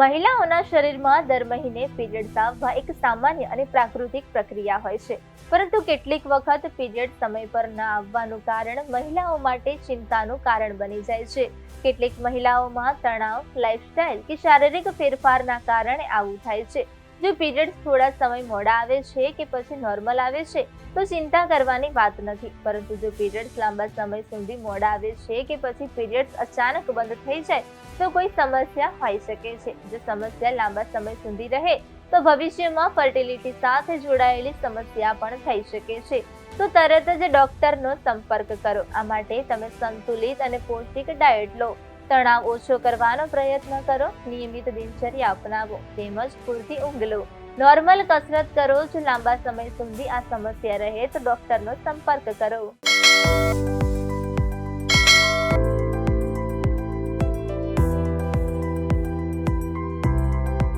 મહિલાઓના શરીરમાં દર મહિને પીરિયડ્સ આવવા એક સામાન્ય અને પ્રાકૃતિક પ્રક્રિયા હોય છે, પરંતુ કેટલીક વખત પીરિયડ સમય પર ન આવવાનું કારણ મહિલાઓ માટે ચિંતાનું કારણ બની જાય છે. કેટલીક મહિલાઓમાં તણાવ, લાઇફસ્ટાઇલ કે શારીરિક ફેરફારના કારણે આવું થાય છે. જો પીરિયડ્સ થોડા સમય મોડા આવે છે કે પછી નોર્મલ આવે છે તો ચિંતા કરવાની વાત નથી, પરંતુ જો પીરિયડ્સ લાંબા સમય સુધી મોડા આવે છે કે પછી પીરિયડ્સ અચાનક બંધ થઈ જાય તો કોઈ સમસ્યા હોઈ શકે છે. જો સમસ્યા લાંબા સમય સુધી રહે તો ભવિષ્યમાં ફર્ટિલિટી સાથે જોડાયેલી સમસ્યા પણ થઈ શકે છે. તો તરત જ ડોક્ટરનો સંપર્ક કરો. આ માટે તમે સંતુલિત અને પૌષ્ટિક ડાયટ લો, તણાવ ઓછો કરવાનો પ્રયત્ન કરો, નિયમિત દિનચર્યા અપનાવો તેમજ પૂરતી ઊંઘ લો, નોર્મલ કસરત કરો. જો લાંબા સમય સુધી આ સમસ્યા રહે તો ડોક્ટરનો સંપર્ક કરો.